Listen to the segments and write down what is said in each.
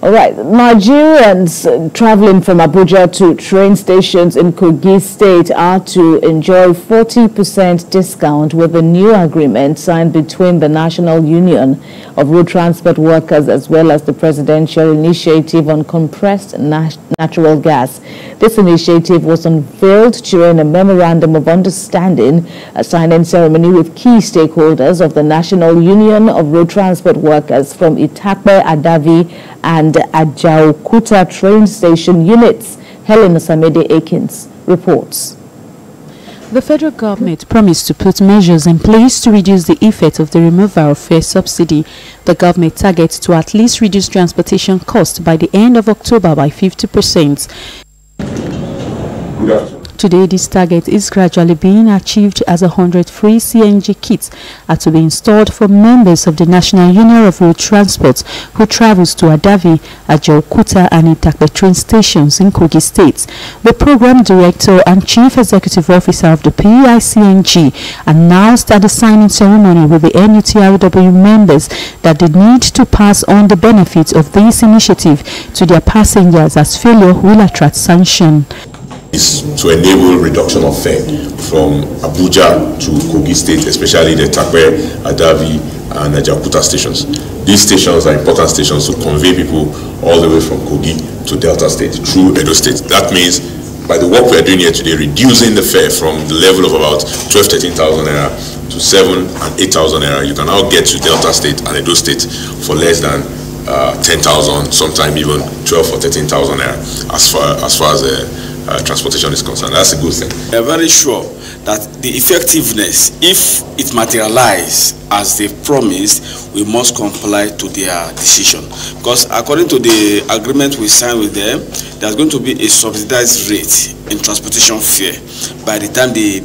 All right, Nigerians traveling from Abuja to train stations in Kogi State are to enjoy 40% discount with the new agreement signed between the National Union of Road Transport Workers as well as the Presidential Initiative on Compressed Natural Gas. This initiative was unveiled during a Memorandum of Understanding, a signing ceremony with key stakeholders of the National Union of Road Transport Workers from Itakpe, Adavi and Ajaokuta train station units. Helen Osamide Akins reports. The federal government promised to put measures in place to reduce the effect of the removal of fare subsidy. The government targets to at least reduce transportation costs by the end of October by 50%. Today, this target is gradually being achieved as 100 free CNG kits are to be installed for members of the National Union of Road Transport who travels to Adavi, Ajaokuta and Itakpe train stations in Kogi State. The program director and chief executive officer of the PICNG announced at the signing ceremony with the NUTRW members that they need to pass on the benefits of this initiative to their passengers as failure will attract sanction. Is to enable reduction of fare from Abuja to Kogi State, especially the Itakpe, Adavi and Ajaokuta stations. These stations are important stations to convey people all the way from Kogi to Delta State through Edo State. That means by the work we are doing here today, reducing the fare from the level of about 12,000–13,000 naira to 7,000 and 8,000 naira, you can now get to Delta State and Edo State for less than 10,000, sometimes even 12,000 or 13,000 naira as far as transportation is concerned. That's a good thing. We are very sure that the effectiveness, if it materializes as they promised, we must comply to their decision. Because according to the agreement we signed with them, there's going to be a subsidized rate in transportation fare by the time the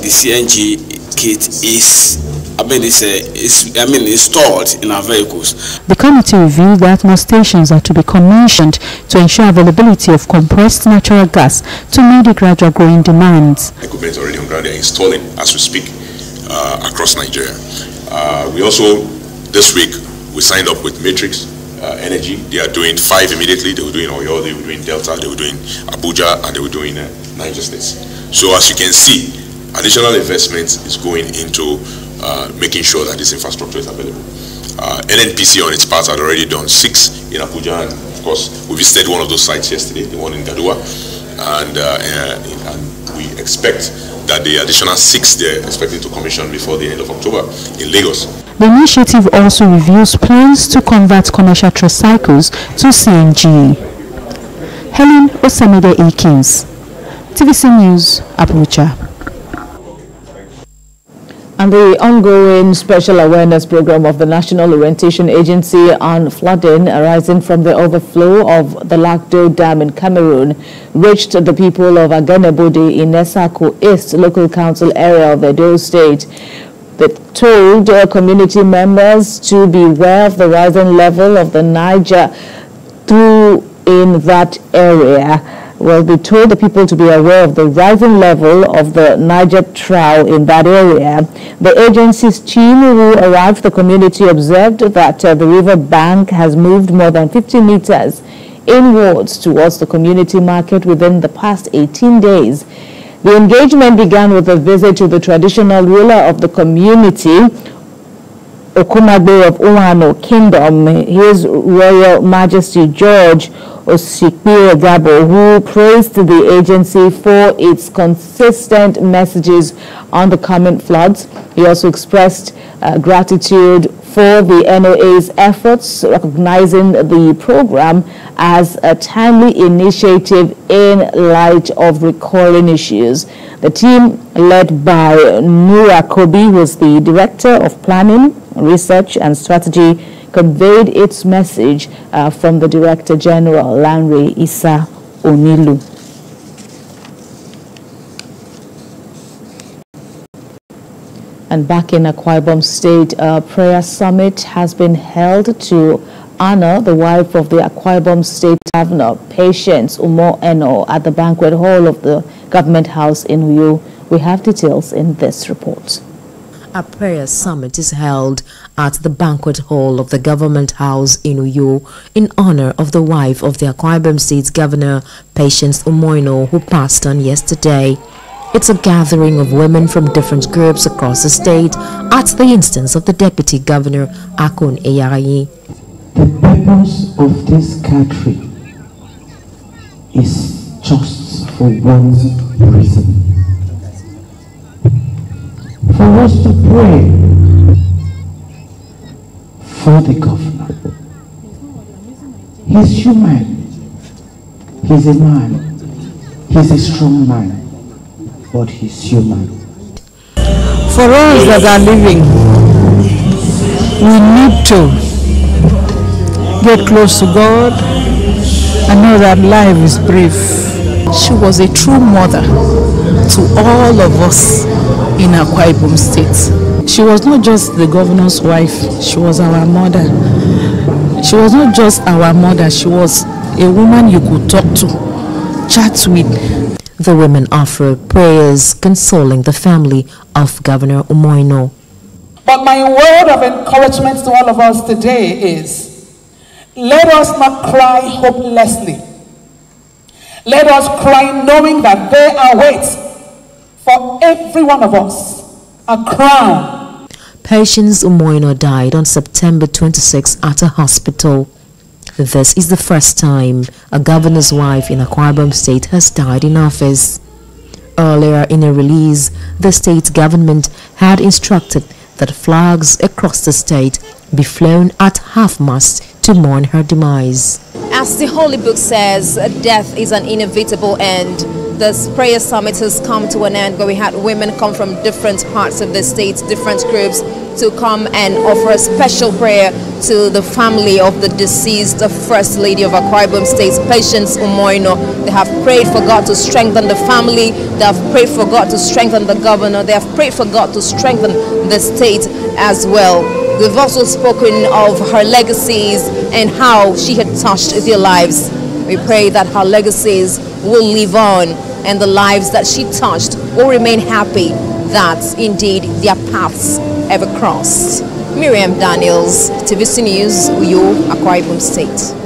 CNG kit is installed in our vehicles. The committee revealed that more stations are to be commissioned to ensure availability of compressed natural gas to meet the gradual growing demands. Equipment already on ground, they are installing as we speak across Nigeria. We also, this week, we signed up with Matrix Energy. They are doing 5 immediately. They were doing Oyo, they were doing Delta, they were doing Abuja, and they were doing Niger States. So as you can see, additional investment is going into making sure that this infrastructure is available. NNPC on its part had already done 6 in Abuja, and of course we visited one of those sites yesterday, the one in Gadua, and we expect that the additional 6 they're expecting to commission before the end of October in Lagos. The initiative also reviews plans to convert commercial tricycles to CNG. Helen Osamide Akins, TVC News, Abuja. And the ongoing special awareness program of the National Orientation Agency on flooding arising from the overflow of the Lakdo Dam in Cameroon reached the people of Aganebode in Esako East local council area of Edo State. They told community members to beware of the rising level of the Niger through in that area. Well, they told the people to be aware of the rising level of the Niger Trough in that area. The agency's team who arrived the community observed that the river bank has moved more than 50 meters inwards towards the community market within the past 18 days. The engagement began with a visit to the traditional ruler of the community, Okumagbe of Uwano Kingdom, His Royal Majesty George Osikwe Gabo, who praised the agency for its consistent messages on the coming floods. He also expressed gratitude for the NOA's efforts, recognizing the program as a timely initiative in light of recurring issues. The team, led by Nura Kobi, who is the Director of Planning, Research and Strategy, conveyed its message from the Director General, Lanre Issa Onilu. And back in Akwa Ibom State, a prayer summit has been held to honor the wife of the Akwa Ibom State Governor, Patience Umo Eno, at the banquet hall of the Government House in Uyo. We have details in this report. A prayer summit is held at the banquet hall of the Government House in Uyo in honor of the wife of the Akwa Ibom State Governor, Patience Umoino, who passed on yesterday. It's a gathering of women from different groups across the state at the instance of the Deputy Governor, Akon Eyarayi. The purpose of this gathering is just for one reason. For us to pray for the governor. He's human. He's a man. He's a strong man. But he's human. For us that are living, we need to get close to God and know that life is brief. She was a true mother to all of us in Akwa Ibom State. She was not just the governor's wife, she was our mother. She was not just our mother, she was a woman you could talk to, chat with. The women offered prayers consoling the family of Governor Umoino. But my word of encouragement to all of us today is, let us not cry hopelessly. Let us cry knowing that there awaits for every one of us a crown. Patience Umoino died on September 26 at a hospital. This is the first time a governor's wife in Akwa Ibom State has died in office. Earlier in a release, the state government had instructed that flags across the state be flown at half-mast to mourn her demise. As the Holy Book says, death is an inevitable end. This prayer summit has come to an end where we had women come from different parts of the state, different groups, to come and offer a special prayer to the family of the deceased First Lady of Akwa Ibom State, Patience Umoino. They have prayed for God to strengthen the family. They have prayed for God to strengthen the governor. They have prayed for God to strengthen the state as well. We've also spoken of her legacies and how she had touched their lives. We pray that her legacies will live on and the lives that she touched will remain happy, that indeed their paths ever crossed. Miriam Daniels, TVC News, Uyo, Akwa Ibom State.